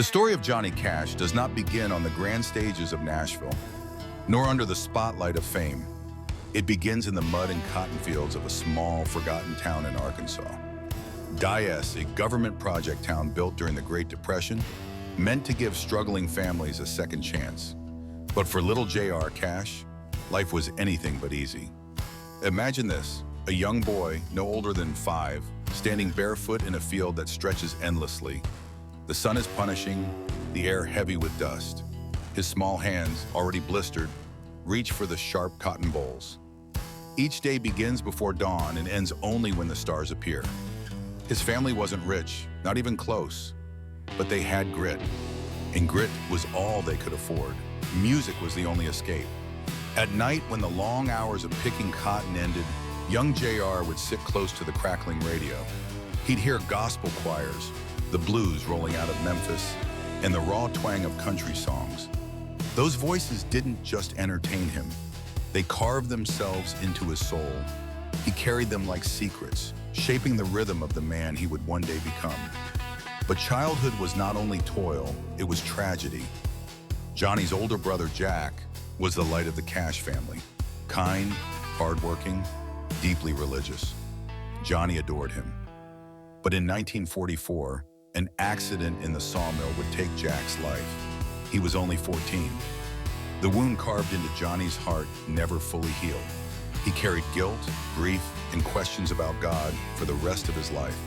The story of Johnny Cash does not begin on the grand stages of Nashville, nor under the spotlight of fame. It begins in the mud and cotton fields of a small, forgotten town in Arkansas. Dyess, a government project town built during the Great Depression, meant to give struggling families a second chance. But for little J.R. Cash, life was anything but easy. Imagine this, a young boy, no older than 5, standing barefoot in a field that stretches endlessly. The sun is punishing, the air heavy with dust. His small hands, already blistered, reach for the sharp cotton bolls. Each day begins before dawn and ends only when the stars appear. His family wasn't rich, not even close, but they had grit. And grit was all they could afford. Music was the only escape. At night, when the long hours of picking cotton ended, young JR would sit close to the crackling radio. He'd hear gospel choirs, the blues rolling out of Memphis, and the raw twang of country songs. Those voices didn't just entertain him. They carved themselves into his soul. He carried them like secrets, shaping the rhythm of the man he would one day become. But childhood was not only toil, it was tragedy. Johnny's older brother, Jack, was the light of the Cash family. Kind, hardworking, deeply religious. Johnny adored him. But in 1944, an accident in the sawmill would take Jack's life. He was only 14. The wound carved into Johnny's heart never fully healed. He carried guilt, grief, and questions about God for the rest of his life.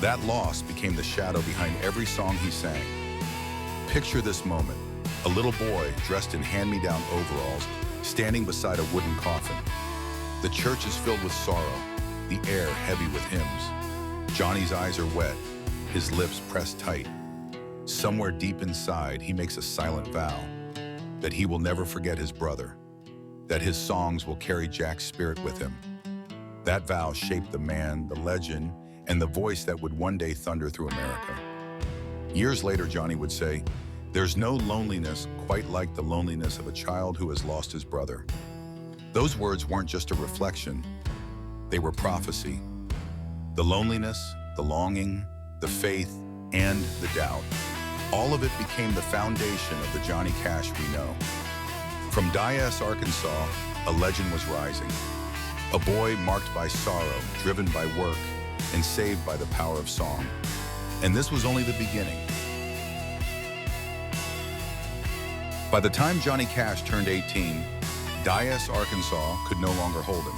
That loss became the shadow behind every song he sang. Picture this moment, a little boy dressed in hand-me-down overalls, standing beside a wooden coffin. The church is filled with sorrow, the air heavy with hymns. Johnny's eyes are wet, his lips pressed tight. Somewhere deep inside, he makes a silent vow that he will never forget his brother, that his songs will carry Jack's spirit with him. That vow shaped the man, the legend, and the voice that would one day thunder through America. Years later, Johnny would say, "There's no loneliness quite like the loneliness of a child who has lost his brother." Those words weren't just a reflection, they were prophecy. The loneliness, the longing, the faith, and the doubt. All of it became the foundation of the Johnny Cash we know. From Dyess, Arkansas, a legend was rising. A boy marked by sorrow, driven by work, and saved by the power of song. And this was only the beginning. By the time Johnny Cash turned 18, Dyess, Arkansas could no longer hold him.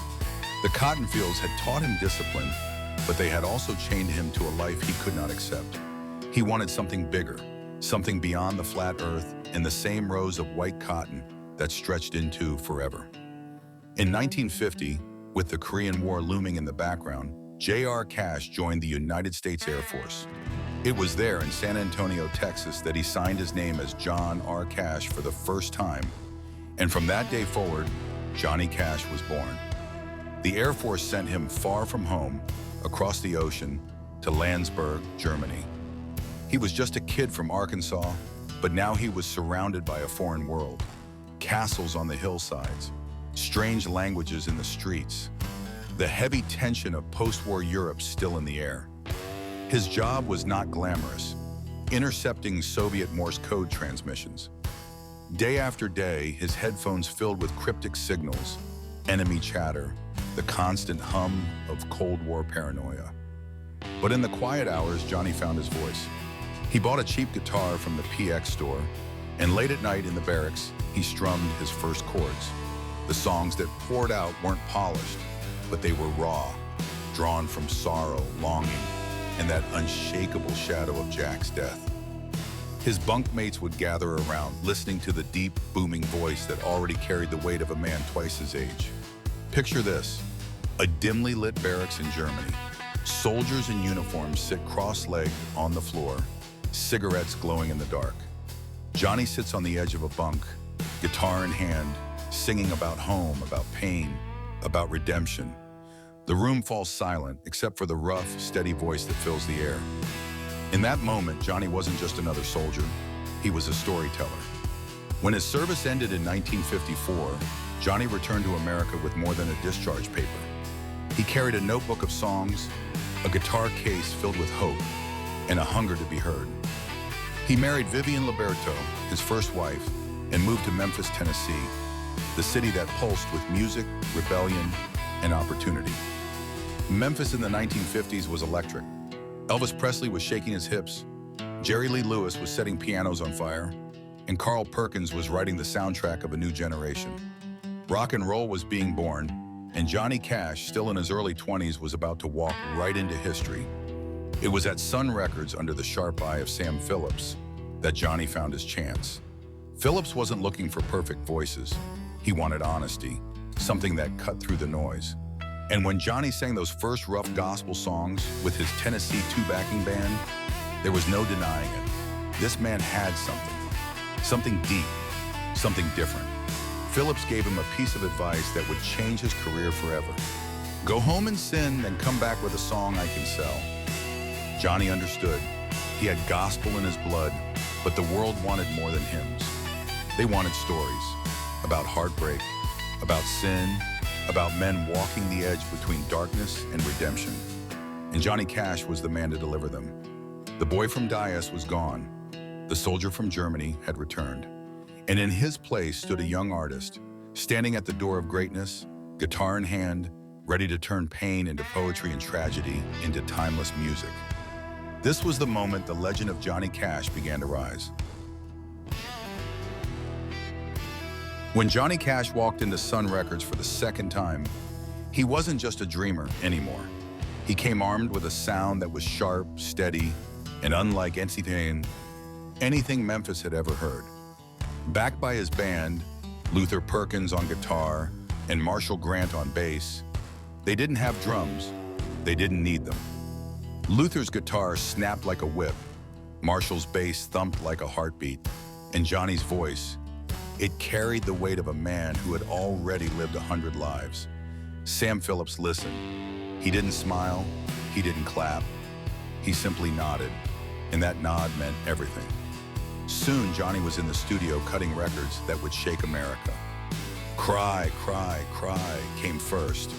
The cotton fields had taught him discipline, but they had also chained him to a life he could not accept. He wanted something bigger, something beyond the flat earth and the same rows of white cotton that stretched into forever. In 1950, with the Korean War looming in the background, J.R. Cash joined the United States Air Force. It was there in San Antonio, Texas, that he signed his name as John R. Cash for the first time. And from that day forward, Johnny Cash was born. The Air Force sent him far from home, across the ocean, to Landsberg, Germany. He was just a kid from Arkansas, but now he was surrounded by a foreign world. Castles on the hillsides, strange languages in the streets, the heavy tension of post-war Europe still in the air. His job was not glamorous, intercepting Soviet Morse code transmissions. Day after day, his headphones filled with cryptic signals, enemy chatter, the constant hum of Cold War paranoia. But in the quiet hours, Johnny found his voice. He bought a cheap guitar from the PX store, and late at night in the barracks, he strummed his first chords. The songs that poured out weren't polished, but they were raw, drawn from sorrow, longing, and that unshakable shadow of Jack's death. His bunkmates would gather around, listening to the deep, booming voice that already carried the weight of a man twice his age. Picture this, a dimly lit barracks in Germany. Soldiers in uniforms sit cross-legged on the floor, cigarettes glowing in the dark. Johnny sits on the edge of a bunk, guitar in hand, singing about home, about pain, about redemption. The room falls silent, except for the rough, steady voice that fills the air. In that moment, Johnny wasn't just another soldier, he was a storyteller. When his service ended in 1954, Johnny returned to America with more than a discharge paper. He carried a notebook of songs, a guitar case filled with hope, and a hunger to be heard. He married Vivian Liberto, his first wife, and moved to Memphis, Tennessee, the city that pulsed with music, rebellion, and opportunity. Memphis in the 1950s was electric. Elvis Presley was shaking his hips, Jerry Lee Lewis was setting pianos on fire, and Carl Perkins was writing the soundtrack of a new generation. Rock and roll was being born, and Johnny Cash, still in his early 20s, was about to walk right into history. It was at Sun Records, under the sharp eye of Sam Phillips, that Johnny found his chance. Phillips wasn't looking for perfect voices. He wanted honesty, something that cut through the noise. And when Johnny sang those first rough gospel songs with his Tennessee 2 backing band, there was no denying it. This man had something deep, something different. Phillips gave him a piece of advice that would change his career forever. Go home and sin, then come back with a song I can sell. Johnny understood. He had gospel in his blood, but the world wanted more than hymns. They wanted stories about heartbreak, about sin, about men walking the edge between darkness and redemption. And Johnny Cash was the man to deliver them. The boy from Dias was gone. The soldier from Germany had returned. And in his place stood a young artist, standing at the door of greatness, guitar in hand, ready to turn pain into poetry and tragedy into timeless music. This was the moment the legend of Johnny Cash began to rise. When Johnny Cash walked into Sun Records for the second time, he wasn't just a dreamer anymore. He came armed with a sound that was sharp, steady, and unlike anything Memphis had ever heard. Backed by his band, Luther Perkins on guitar and Marshall Grant on bass, they didn't have drums. They didn't need them. Luther's guitar snapped like a whip, Marshall's bass thumped like a heartbeat, and Johnny's voice, it carried the weight of a man who had already lived 100 lives. Sam Phillips listened. He didn't smile, he didn't clap, he simply nodded, and that nod meant everything. Soon, Johnny was in the studio cutting records that would shake America. Cry, Cry, Cry came first,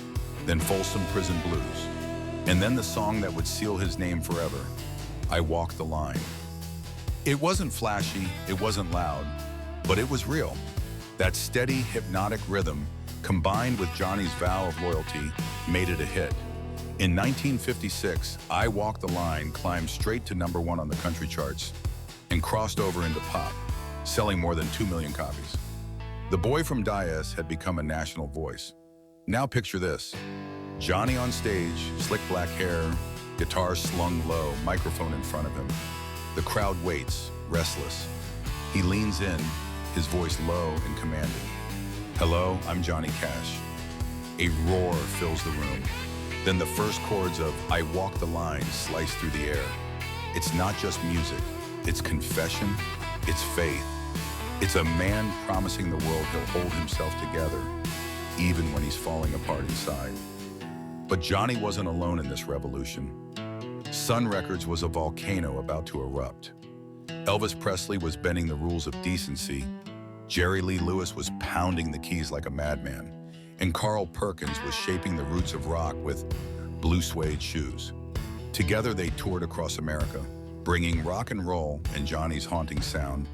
then Folsom Prison Blues, and then the song that would seal his name forever, I Walk the Line. It wasn't flashy, it wasn't loud, but it was real. That steady, hypnotic rhythm, combined with Johnny's vow of loyalty, made it a hit. In 1956, I Walk the Line climbed straight to #1 on the country charts and crossed over into pop, selling more than 2 million copies. The boy from Dias had become a national voice. Now picture this. Johnny on stage, slick black hair, guitar slung low, microphone in front of him. The crowd waits, restless. He leans in, his voice low and commanding. Hello, I'm Johnny Cash. A roar fills the room. Then the first chords of I Walk the Line slice through the air. It's not just music, it's confession, it's faith. It's a man promising the world he'll hold himself together, even when he's falling apart inside. But Johnny wasn't alone in this revolution. Sun Records was a volcano about to erupt. Elvis Presley was bending the rules of decency. Jerry Lee Lewis was pounding the keys like a madman. And Carl Perkins was shaping the roots of rock with blue suede shoes. Together they toured across America, bringing rock and roll and Johnny's haunting sound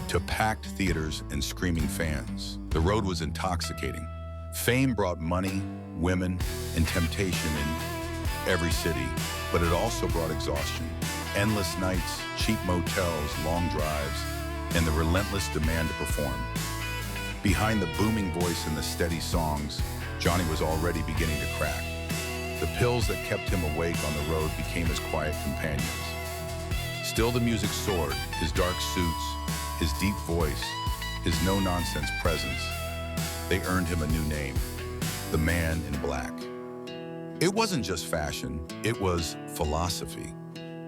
to packed theaters and screaming fans. The road was intoxicating. Fame brought money, women, and temptation in every city, but it also brought exhaustion. Endless nights, cheap motels, long drives, and the relentless demand to perform. Behind the booming voice and the steady songs, Johnny was already beginning to crack. The pills that kept him awake on the road became his quiet companions. Still the music soared, his dark suits, his deep voice, his no-nonsense presence. They earned him a new name, the Man in Black. It wasn't just fashion, it was philosophy.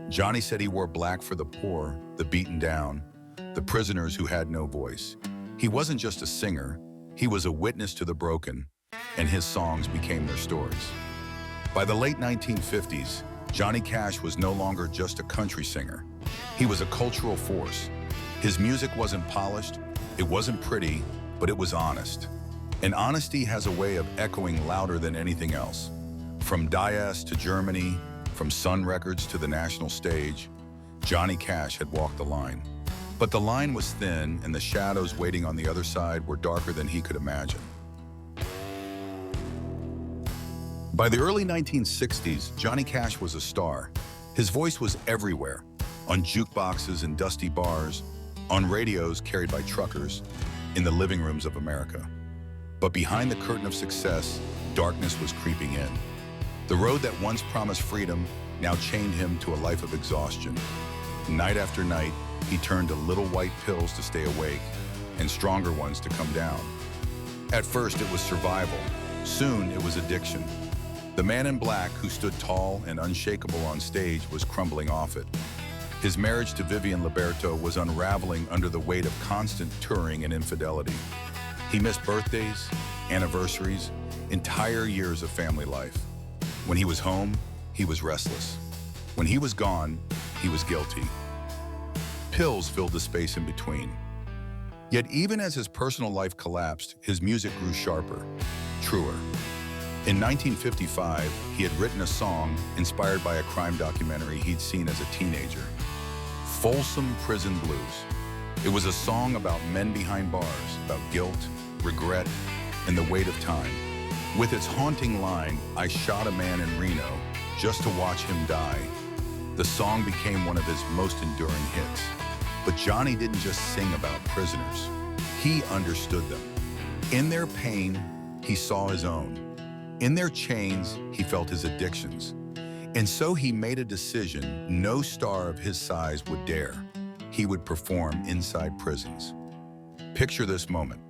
Johnny said he wore black for the poor, the beaten down, the prisoners who had no voice. He wasn't just a singer, he was a witness to the broken, and his songs became their stories. By the late 1950s, Johnny Cash was no longer just a country singer. He was a cultural force. His music wasn't polished, it wasn't pretty, but it was honest. And honesty has a way of echoing louder than anything else. From Dias to Germany, from Sun Records to the national stage, Johnny Cash had walked the line. But the line was thin, and the shadows waiting on the other side were darker than he could imagine. By the early 1960s, Johnny Cash was a star. His voice was everywhere, on jukeboxes and dusty bars, on radios carried by truckers, in the living rooms of America. But behind the curtain of success, darkness was creeping in. The road that once promised freedom now chained him to a life of exhaustion. Night after night, he turned to little white pills to stay awake and stronger ones to come down. At first, it was survival. Soon, it was addiction. The man in black, who stood tall and unshakable on stage, was crumbling off it. His marriage to Vivian Liberto was unraveling under the weight of constant touring and infidelity. He missed birthdays, anniversaries, entire years of family life. When he was home, he was restless. When he was gone, he was guilty. Pills filled the space in between. Yet even as his personal life collapsed, his music grew sharper, truer. In 1955, he had written a song inspired by a crime documentary he'd seen as a teenager, Folsom Prison Blues. It was a song about men behind bars, about guilt, regret, and the weight of time. With its haunting line, "I shot a man in Reno just to watch him die," the song became one of his most enduring hits. But Johnny didn't just sing about prisoners. He understood them. In their pain, he saw his own. In their chains, he felt his addictions. And so he made a decision no star of his size would dare. He would perform inside prisons. Picture this moment.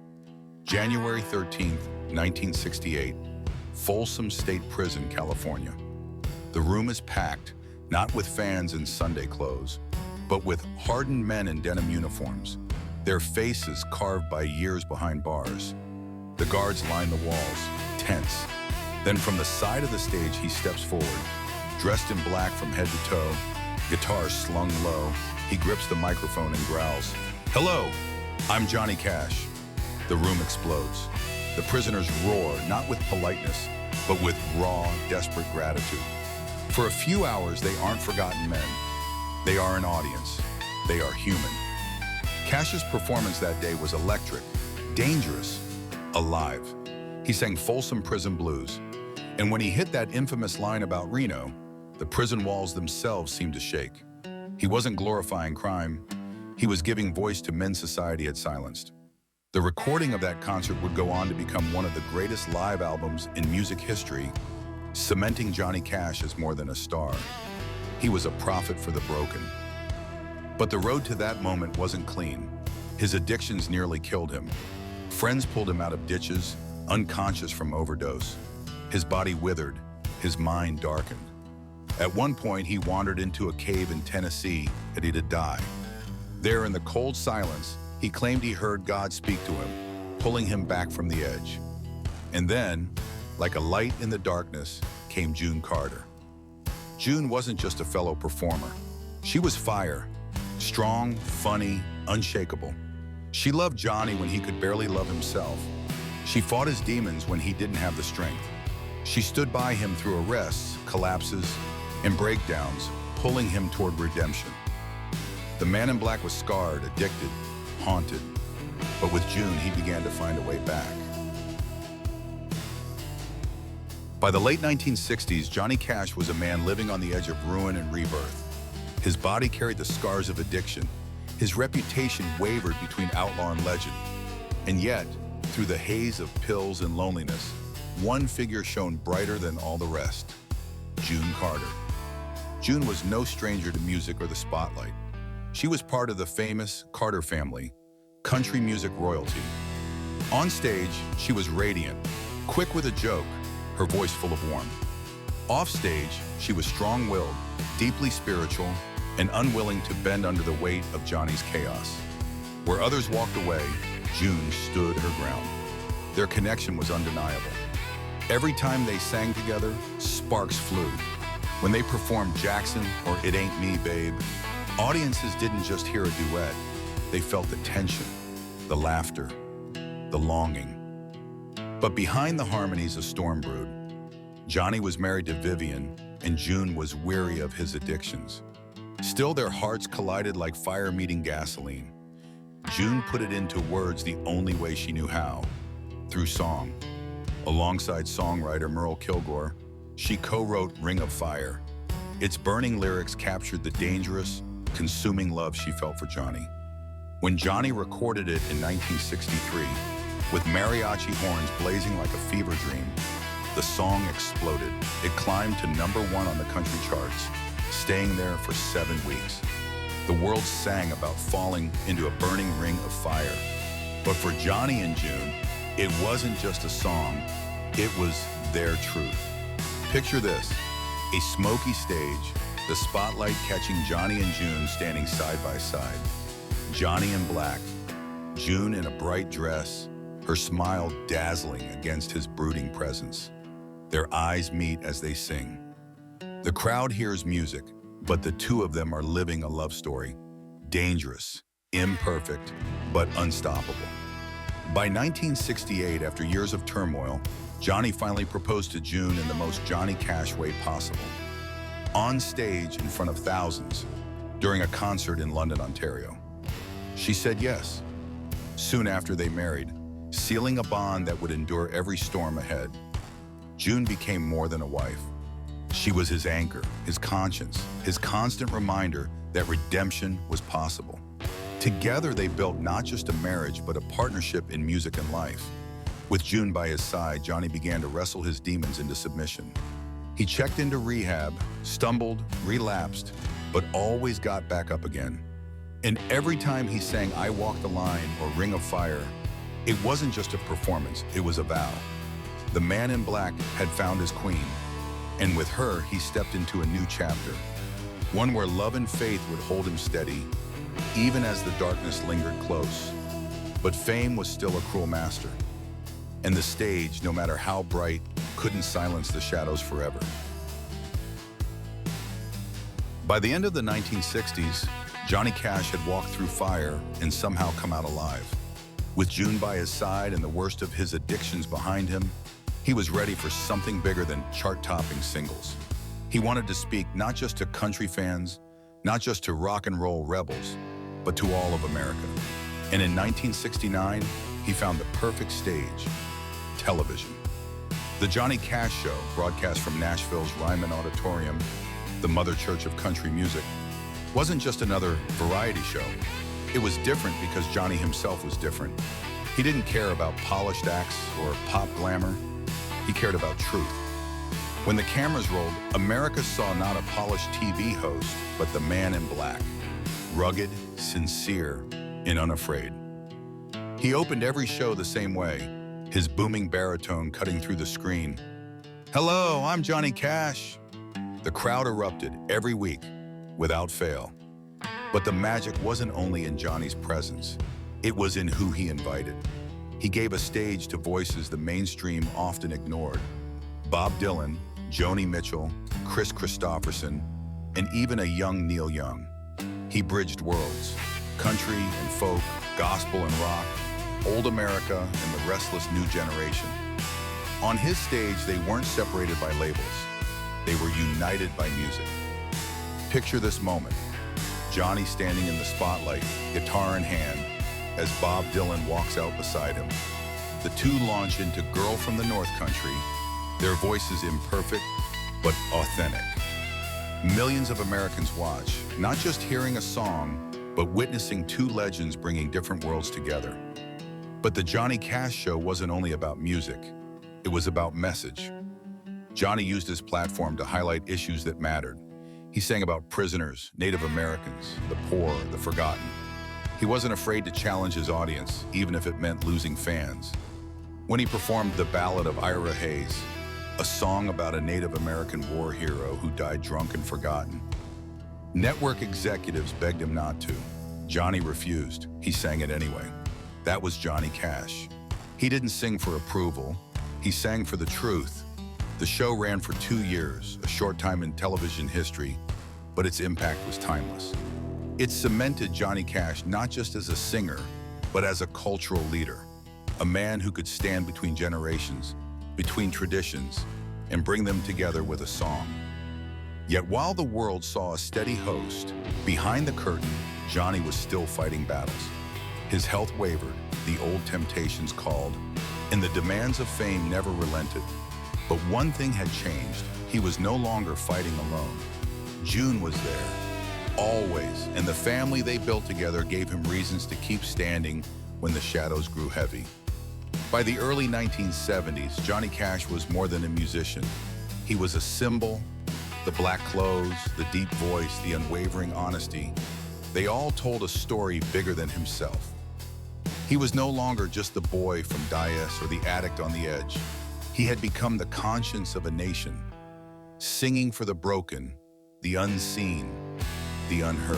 January 13th, 1968, Folsom State Prison, California. The room is packed, not with fans in Sunday clothes, but with hardened men in denim uniforms, their faces carved by years behind bars. The guards line the walls, tense. Then from the side of the stage, he steps forward, dressed in black from head to toe, guitar slung low. He grips the microphone and growls, "Hello, I'm Johnny Cash." The room explodes. The prisoners roar, not with politeness, but with raw, desperate gratitude. For a few hours, they aren't forgotten men. They are an audience. They are human. Cash's performance that day was electric, dangerous, alive. He sang Folsom Prison Blues. And when he hit that infamous line about Reno, the prison walls themselves seemed to shake. He wasn't glorifying crime. He was giving voice to men society had silenced. The recording of that concert would go on to become one of the greatest live albums in music history, cementing Johnny Cash as more than a star. He was a prophet for the broken. But the road to that moment wasn't clean. His addictions nearly killed him. Friends pulled him out of ditches, unconscious from overdose. His body withered, his mind darkened. At one point, he wandered into a cave in Tennessee, ready to die. There in the cold silence, he claimed he heard God speak to him, pulling him back from the edge. And then, like a light in the darkness, came June Carter. June wasn't just a fellow performer. She was fire, strong, funny, unshakable. She loved Johnny when he could barely love himself. She fought his demons when he didn't have the strength. She stood by him through arrests, collapses, and breakdowns, pulling him toward redemption. The man in black was scarred, addicted, haunted. But with June, he began to find a way back. By the late 1960s, Johnny Cash was a man living on the edge of ruin and rebirth. His body carried the scars of addiction. His reputation wavered between outlaw and legend. And yet, through the haze of pills and loneliness, one figure shone brighter than all the rest: June Carter. June was no stranger to music or the spotlight. She was part of the famous Carter family, country music royalty. On stage, she was radiant, quick with a joke, her voice full of warmth. Off stage, she was strong-willed, deeply spiritual, and unwilling to bend under the weight of Johnny's chaos. Where others walked away, June stood her ground. Their connection was undeniable. Every time they sang together, sparks flew. When they performed Jackson or It Ain't Me, Babe, audiences didn't just hear a duet. They felt the tension, the laughter, the longing. But behind the harmonies, a storm brewed. Johnny was married to Vivian, and June was weary of his addictions. Still, their hearts collided like fire meeting gasoline. June put it into words the only way she knew how, through song. Alongside songwriter Merle Kilgore, she co-wrote Ring of Fire. Its burning lyrics captured the dangerous, consuming love she felt for Johnny. When Johnny recorded it in 1963, with mariachi horns blazing like a fever dream, the song exploded. It climbed to #1 on the country charts, staying there for 7 weeks. The world sang about falling into a burning ring of fire. But for Johnny and June, it wasn't just a song, it was their truth. Picture this, a smoky stage, the spotlight catching Johnny and June standing side by side. Johnny in black, June in a bright dress, her smile dazzling against his brooding presence. Their eyes meet as they sing. The crowd hears music, but the two of them are living a love story. Dangerous, imperfect, but unstoppable. By 1968, after years of turmoil, Johnny finally proposed to June in the most Johnny Cash way possible. On stage in front of thousands, during a concert in London, Ontario. She said yes. Soon after they married, sealing a bond that would endure every storm ahead. June became more than a wife. She was his anchor, his conscience, his constant reminder that redemption was possible. Together, they built not just a marriage, but a partnership in music and life. With June by his side, Johnny began to wrestle his demons into submission. He checked into rehab, stumbled, relapsed, but always got back up again. And every time he sang I Walk the Line or Ring of Fire, it wasn't just a performance, it was a vow. The man in black had found his queen, and with her, he stepped into a new chapter, one where love and faith would hold him steady, even as the darkness lingered close. But fame was still a cruel master, and the stage, no matter how bright, couldn't silence the shadows forever. By the end of the 1960s, Johnny Cash had walked through fire and somehow come out alive. With June by his side and the worst of his addictions behind him, he was ready for something bigger than chart-topping singles. He wanted to speak not just to country fans, not just to rock and roll rebels, but to all of America. And in 1969, he found the perfect stage, television. The Johnny Cash Show, broadcast from Nashville's Ryman Auditorium, the mother church of country music, wasn't just another variety show. It was different because Johnny himself was different. He didn't care about polished acts or pop glamour. He cared about truth. When the cameras rolled, America saw not a polished TV host, but the man in black, rugged, sincere, and unafraid. He opened every show the same way, his booming baritone cutting through the screen. Hello, I'm Johnny Cash. The crowd erupted every week, without fail. But the magic wasn't only in Johnny's presence, it was in who he invited. He gave a stage to voices the mainstream often ignored. Bob Dylan, Joni Mitchell, Chris Christopherson, and even a young Neil Young. He bridged worlds, country and folk, gospel and rock, old America and the restless new generation. On his stage, they weren't separated by labels. They were united by music. Picture this moment. Johnny standing in the spotlight, guitar in hand, as Bob Dylan walks out beside him. The two launch into Girl from the North Country, their voices imperfect, but authentic. Millions of Americans watch, not just hearing a song, but witnessing two legends bringing different worlds together. But the Johnny Cash Show wasn't only about music, it was about message. Johnny used his platform to highlight issues that mattered. He sang about prisoners, Native Americans, the poor, the forgotten. He wasn't afraid to challenge his audience, even if it meant losing fans. When he performed The Ballad of Ira Hayes, a song about a Native American war hero who died drunk and forgotten, network executives begged him not to. Johnny refused. He sang it anyway. That was Johnny Cash. He didn't sing for approval. He sang for the truth. The show ran for 2 years, a short time in television history, but its impact was timeless. It cemented Johnny Cash not just as a singer, but as a cultural leader, a man who could stand between generations, between traditions, and bring them together with a song. Yet while the world saw a steady host, behind the curtain, Johnny was still fighting battles. His health wavered, the old temptations called, and the demands of fame never relented. But one thing had changed. He was no longer fighting alone. June was there, always, and the family they built together gave him reasons to keep standing when the shadows grew heavy. By the early 1970s, Johnny Cash was more than a musician. He was a symbol. The black clothes, the deep voice, the unwavering honesty, they all told a story bigger than himself. He was no longer just the boy from Dias or the addict on the edge. He had become the conscience of a nation, singing for the broken, the unseen, the unheard.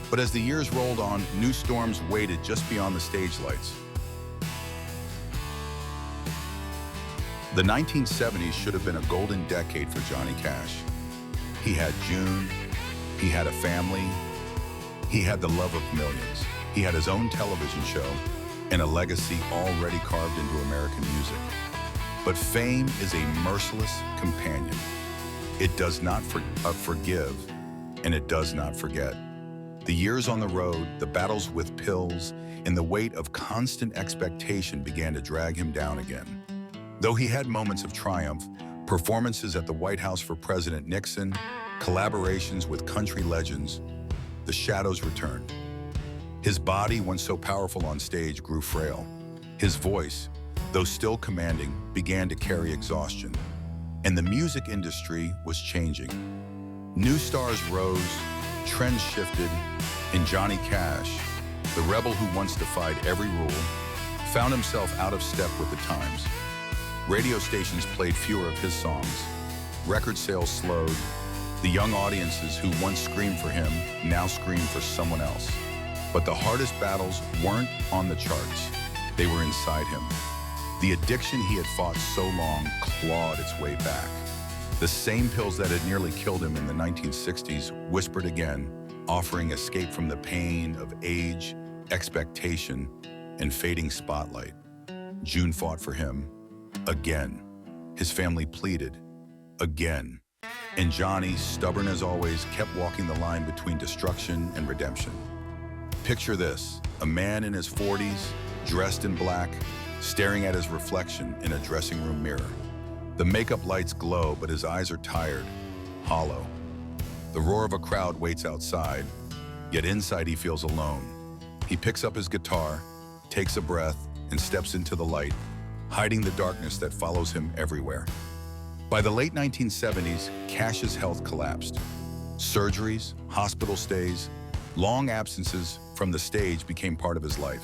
But as the years rolled on, new storms waited just beyond the stage lights. The 1970s should have been a golden decade for Johnny Cash. He had June, he had a family, he had the love of millions. He had his own television show and a legacy already carved into American music. But fame is a merciless companion. It does not forgive, and it does not forget. The years on the road, the battles with pills, and the weight of constant expectation began to drag him down again. Though he had moments of triumph, performances at the White House for President Nixon, collaborations with country legends, the shadows returned. His body, once so powerful on stage, grew frail. His voice, though still commanding, began to carry exhaustion. And the music industry was changing. New stars rose, trends shifted, and Johnny Cash, the rebel who once defied every rule, found himself out of step with the times. Radio stations played fewer of his songs. Record sales slowed. The young audiences who once screamed for him now screamed for someone else. But the hardest battles weren't on the charts. They were inside him. The addiction he had fought so long clawed its way back. The same pills that had nearly killed him in the 1960s whispered again, offering escape from the pain of age, expectation, and fading spotlight. June fought for him. Again. His family pleaded. Again. And Johnny, stubborn as always, kept walking the line between destruction and redemption. Picture this, a man in his 40s, dressed in black, staring at his reflection in a dressing room mirror. The makeup lights glow, but his eyes are tired, hollow. The roar of a crowd waits outside, yet inside he feels alone. He picks up his guitar, takes a breath, and steps into the light, hiding the darkness that follows him everywhere. By the late 1970s, Cash's health collapsed. Surgeries, hospital stays, long absences from the stage became part of his life.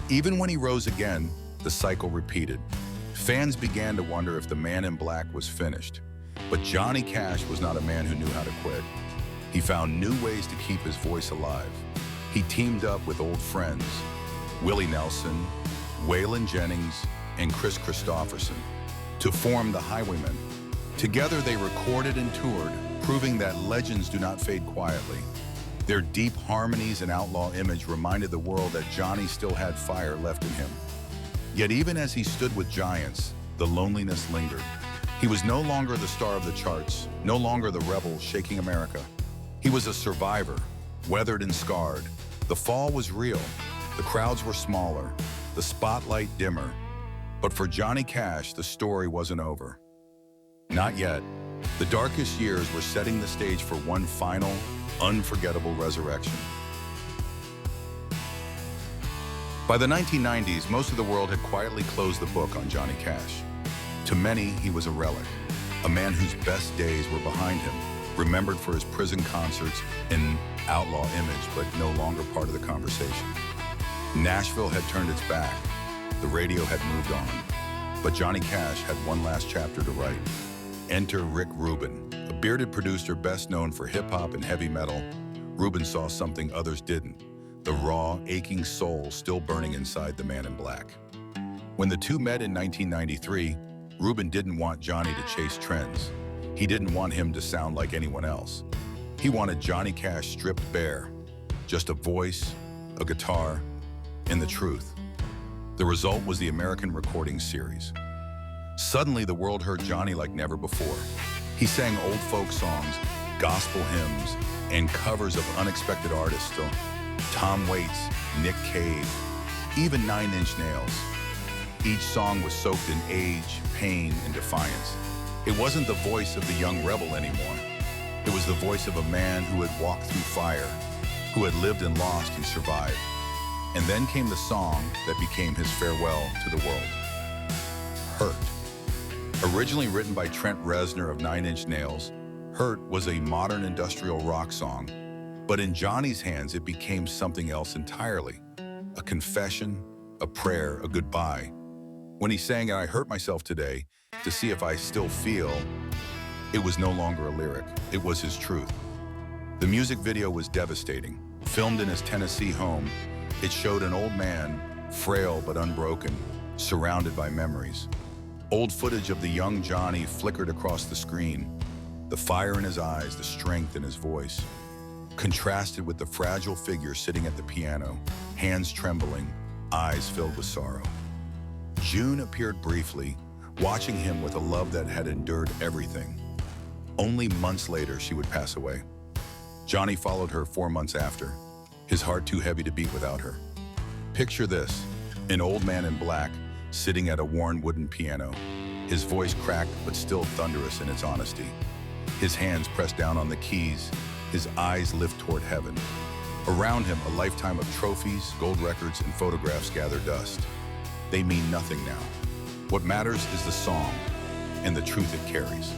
Even when he rose again, the cycle repeated. Fans began to wonder if the man in black was finished. But Johnny Cash was not a man who knew how to quit. He found new ways to keep his voice alive. He teamed up with old friends, Willie Nelson, Waylon Jennings, and Chris Christopherson, to form the Highwaymen. Together they recorded and toured, proving that legends do not fade quietly. Their deep harmonies and outlaw image reminded the world that Johnny still had fire left in him. Yet even as he stood with giants, the loneliness lingered. He was no longer the star of the charts, no longer the rebel shaking America. He was a survivor, weathered and scarred. The fall was real. The crowds were smaller, the spotlight dimmer. But for Johnny Cash, the story wasn't over. Not yet. The darkest years were setting the stage for one final, unforgettable resurrection. By the 1990s, most of the world had quietly closed the book on Johnny Cash. To many, he was a relic, a man whose best days were behind him, remembered for his prison concerts and outlaw image, but no longer part of the conversation. Nashville had turned its back. The radio had moved on. But Johnny Cash had one last chapter to write. Enter Rick Rubin, a bearded producer best known for hip-hop and heavy metal. Rubin saw something others didn't, the raw, aching soul still burning inside the man in black. When the two met in 1993, Rubin didn't want Johnny to chase trends. He didn't want him to sound like anyone else. He wanted Johnny Cash stripped bare, just a voice, a guitar, and the truth. The result was the American Recording Series. Suddenly, the world heard Johnny like never before. He sang old folk songs, gospel hymns, and covers of unexpected artists, Tom Waits, Nick Cave, even 9 Inch Nails. Each song was soaked in age, pain, and defiance. It wasn't the voice of the young rebel anymore. It was the voice of a man who had walked through fire, who had lived and lost and survived. And then came the song that became his farewell to the world. Hurt. Originally written by Trent Reznor of 9 Inch Nails, Hurt was a modern industrial rock song, but in Johnny's hands it became something else entirely. A confession, a prayer, a goodbye. When he sang "I hurt myself today to see if I still feel," it was no longer a lyric, it was his truth. The music video was devastating. Filmed in his Tennessee home, it showed an old man, frail but unbroken, surrounded by memories. Old footage of the young Johnny flickered across the screen, the fire in his eyes, the strength in his voice, contrasted with the fragile figure sitting at the piano, hands trembling, eyes filled with sorrow. June appeared briefly, watching him with a love that had endured everything. Only months later, she would pass away. Johnny followed her 4 months after, his heart too heavy to beat without her. Picture this, an old man in black, sitting at a worn wooden piano, his voice cracked but still thunderous in its honesty. His hands pressed down on the keys, his eyes lift toward heaven. Around him, a lifetime of trophies, gold records, and photographs gather dust. They mean nothing now. What matters is the song and the truth it carries.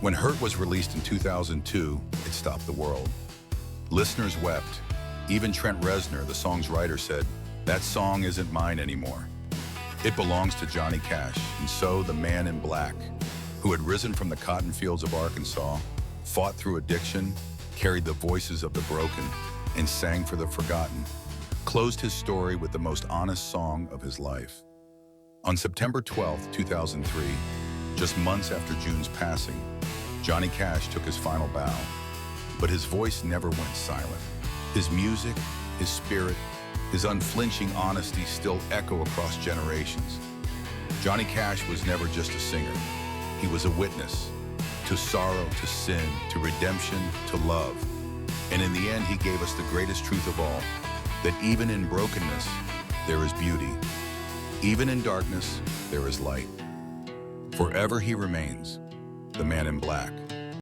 When Hurt was released in 2002, it stopped the world. Listeners wept. Even Trent Reznor, the song's writer, said, "That song isn't mine anymore. It belongs to Johnny Cash." And so the man in black, who had risen from the cotton fields of Arkansas, fought through addiction, carried the voices of the broken, and sang for the forgotten, closed his story with the most honest song of his life. On September 12, 2003, just months after June's passing, Johnny Cash took his final bow. But his voice never went silent. His music, his spirit, his unflinching honesty still echo across generations. Johnny Cash was never just a singer. He was a witness to sorrow, to sin, to redemption, to love. And in the end, he gave us the greatest truth of all, that even in brokenness, there is beauty. Even in darkness, there is light. Forever he remains, the man in black.